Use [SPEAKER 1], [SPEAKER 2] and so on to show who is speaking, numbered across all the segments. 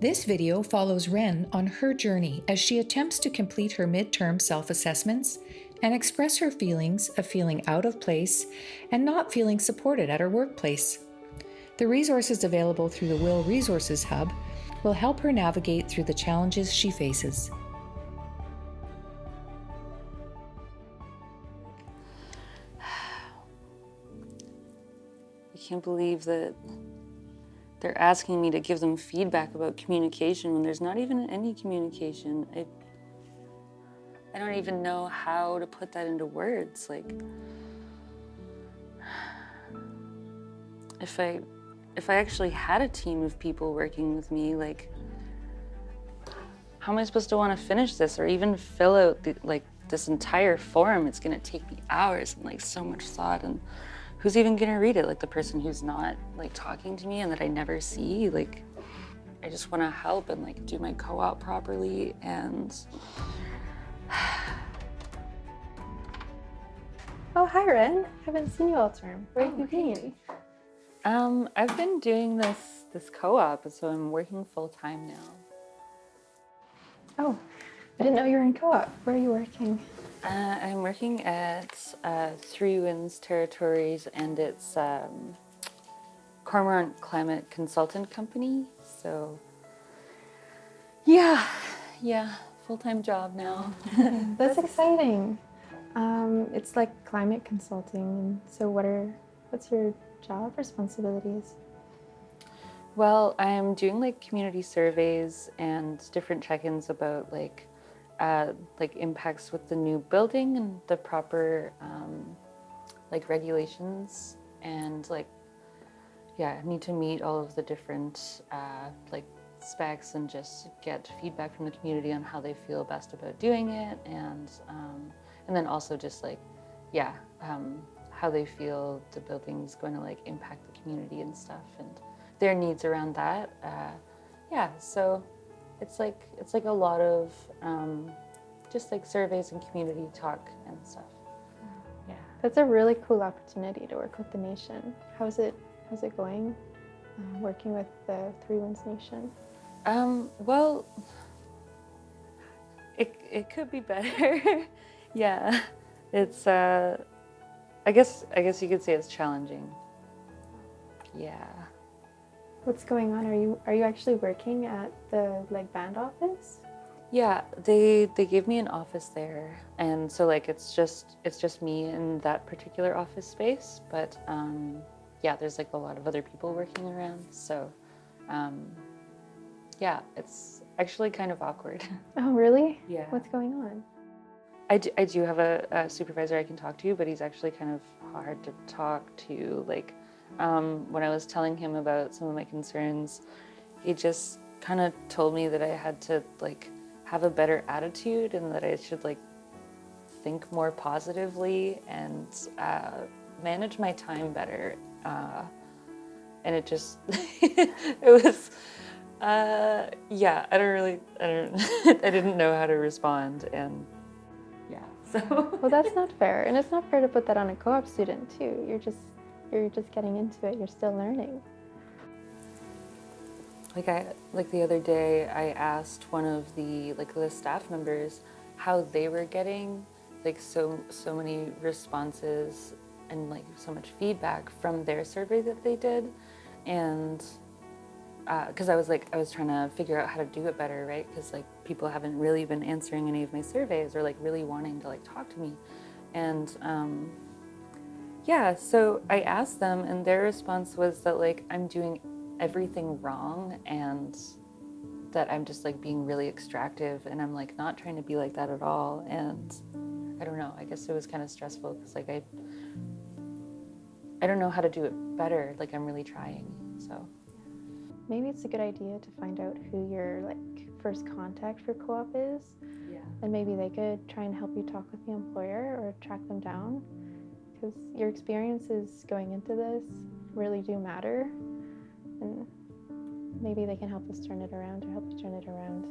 [SPEAKER 1] This video follows Wren on her journey as she attempts to complete her midterm self-assessments and express her feelings of feeling out of place and not feeling supported at her workplace. The resources available through the WIL Resources Hub will help her navigate through the challenges she faces.
[SPEAKER 2] I can't believe that they're asking me to give them feedback about communication when there's not even any communication. I don't even know how to put that into words. Like, if I actually had a team of people working with me, like, how am I supposed to want to finish this or even fill out this entire form? It's gonna take me hours and like so much thought, and who's even gonna read it? Like the person who's not like talking to me and that I never see. Like, I just want to help and like do my co-op properly. And
[SPEAKER 3] oh, hi, Wren. Haven't seen you all term. Where have you been?
[SPEAKER 2] I've been doing this co-op, so I'm working full time now.
[SPEAKER 3] Oh, I didn't know you were in co-op. Where are you working?
[SPEAKER 2] I'm working at Three Winds Territories, and it's Cormorant Climate Consultant Company. So yeah, full-time job now.
[SPEAKER 3] That's exciting. It's like climate consulting. So what's your job responsibilities?
[SPEAKER 2] Well, I'm doing like community surveys and different check-ins about like impacts with the new building and the proper like regulations, and like, yeah, I need to meet all of the different like specs and just get feedback from the community on how they feel best about doing it, and then also just like, yeah, how they feel the building's going to like impact the community and stuff, and their needs around that. Yeah, so it's like a lot of just like surveys and community talk and stuff. Yeah,
[SPEAKER 3] That's a really cool opportunity to work with the nation. How's it going working with the Three Winds Nation?
[SPEAKER 2] Well, it could be better. Yeah, it's I guess you could say it's challenging. Yeah.
[SPEAKER 3] What's going on? Are you actually working at the like band office?
[SPEAKER 2] Yeah, they gave me an office there, and so like it's just me in that particular office space. But yeah, there's like a lot of other people working around, so yeah, it's actually kind of awkward.
[SPEAKER 3] Oh, really?
[SPEAKER 2] Yeah.
[SPEAKER 3] What's going on?
[SPEAKER 2] I do have a supervisor I can talk to, but he's actually kind of hard to talk to. Like, when I was telling him about some of my concerns, he just kind of told me that I had to like have a better attitude and that I should like think more positively and manage my time better. And it just, it was, yeah, I didn't know how to respond, and yeah, so.
[SPEAKER 3] Well, that's not fair, and it's not fair to put that on a co-op student too. You're just getting into it. You're still learning.
[SPEAKER 2] Like the other day, I asked one of the staff members how they were getting like so many responses and like so much feedback from their survey that they did, and because I was trying to figure out how to do it better, right? Because like people haven't really been answering any of my surveys or like really wanting to like talk to me, and yeah, so I asked them, and their response was that like I'm doing everything wrong and that I'm just like being really extractive, and I'm like not trying to be like that at all. And I don't know, I guess it was kind of stressful because like I don't know how to do it better. Like I'm really trying, so.
[SPEAKER 3] Maybe it's a good idea to find out who your like first contact for co-op is.
[SPEAKER 2] Yeah.
[SPEAKER 3] And maybe they could try and help you talk with the employer or track them down, because your experiences going into this really do matter, and maybe they can help us turn it around or help you turn it around.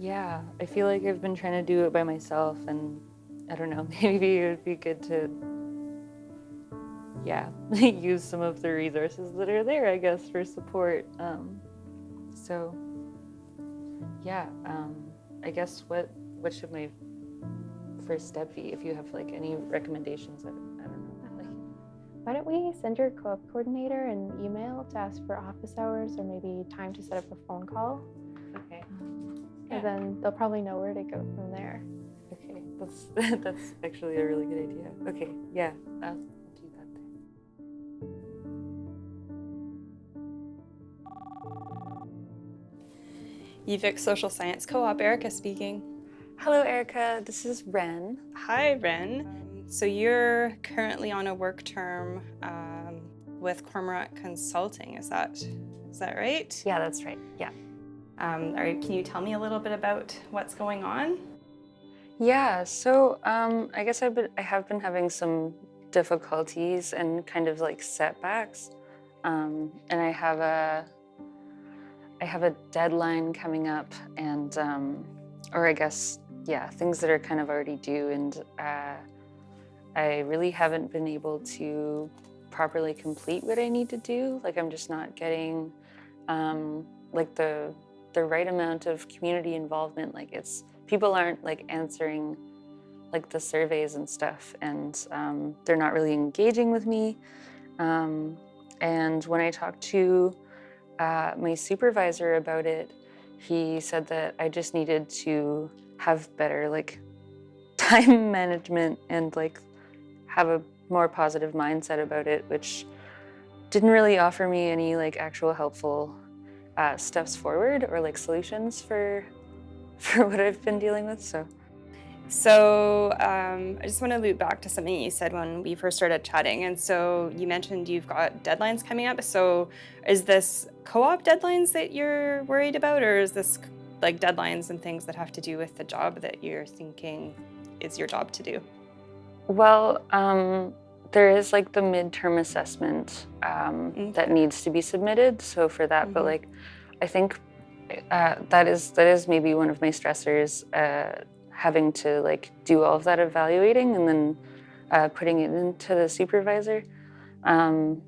[SPEAKER 2] Yeah, I feel like I've been trying to do it by myself, and I don't know, maybe it would be good to, yeah, use some of the resources that are there, I guess, for support. So Yeah, I guess what should my first step be? If you have like any recommendations, I don't know. Like,
[SPEAKER 3] Why don't we send your co-op coordinator an email to ask for office hours or maybe time to set up a phone call?
[SPEAKER 2] okay,
[SPEAKER 3] And then they'll probably know where to go from there.
[SPEAKER 2] okay, that's actually a really good idea. Okay, yeah, I'll do that then.
[SPEAKER 4] UVic Social Science Co-op, Erica speaking.
[SPEAKER 2] Hello, Erica. This is Wren.
[SPEAKER 4] Hi, Wren. So you're currently on a work term with Cormorant Consulting. Is that right?
[SPEAKER 2] Yeah, that's right. Yeah.
[SPEAKER 4] Can you tell me a little bit about what's going on?
[SPEAKER 2] Yeah. So I guess I have been having some difficulties and kind of like setbacks, and I have a deadline coming up, and or I guess yeah, things that are kind of already due, and I really haven't been able to properly complete what I need to do. Like I'm just not getting like the right amount of community involvement. Like people aren't like answering like the surveys and stuff, and they're not really engaging with me. And when I talked to my supervisor about it, he said that I just needed to have better like time management and like have a more positive mindset about it, which didn't really offer me any like actual helpful steps forward or like solutions for what I've been dealing with.
[SPEAKER 4] So I just want to loop back to something you said when we first started chatting. And so you mentioned you've got deadlines coming up. So is this co-op deadlines that you're worried about, or is this like deadlines and things that have to do with the job that you're thinking is your job to do?
[SPEAKER 2] Well, there is like the midterm assessment that needs to be submitted. So for that, but like I think that is maybe one of my stressors. Having to like do all of that evaluating and then putting it into the supervisor. And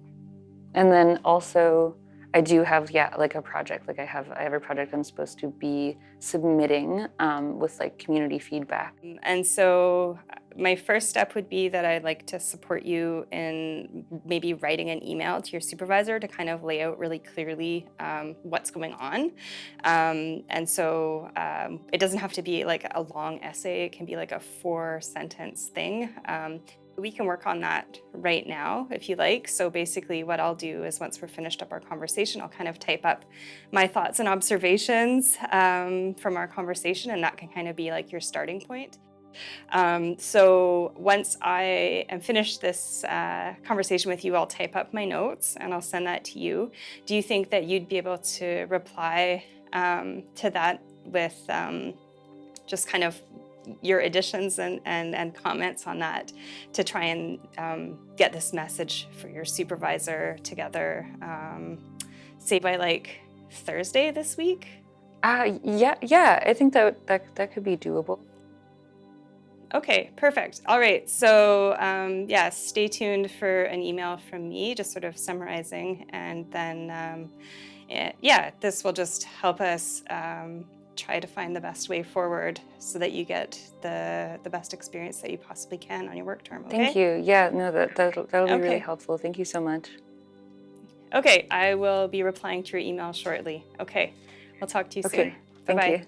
[SPEAKER 2] then also I do have, like a project, like I have a project I'm supposed to be submitting with like community feedback.
[SPEAKER 4] And so my first step would be that I'd like to support you in maybe writing an email to your supervisor to kind of lay out really clearly what's going on. And so it doesn't have to be like a long essay. It can be like a 4-sentence thing. We can work on that right now if you like. So basically what I'll do is once we're finished up our conversation, I'll kind of type up my thoughts and observations from our conversation, and that can kind of be like your starting point. So once I am finished this conversation with you, I'll type up my notes and I'll send that to you. Do you think that you'd be able to reply to that with just kind of your additions and comments on that to try and get this message for your supervisor together, say by like Thursday this week?
[SPEAKER 2] Yeah, I think that could be doable.
[SPEAKER 4] Okay, perfect. All right, so yeah, stay tuned for an email from me, just sort of summarizing, and then yeah, this will just help us try to find the best way forward so that you get the best experience that you possibly can on your work term. Okay?
[SPEAKER 2] Thank you. Yeah, no, that'll be really helpful. Thank you so much.
[SPEAKER 4] Okay, I will be replying to your email shortly. Okay, I'll talk to you soon.
[SPEAKER 2] Thank
[SPEAKER 4] Bye-bye.
[SPEAKER 2] you.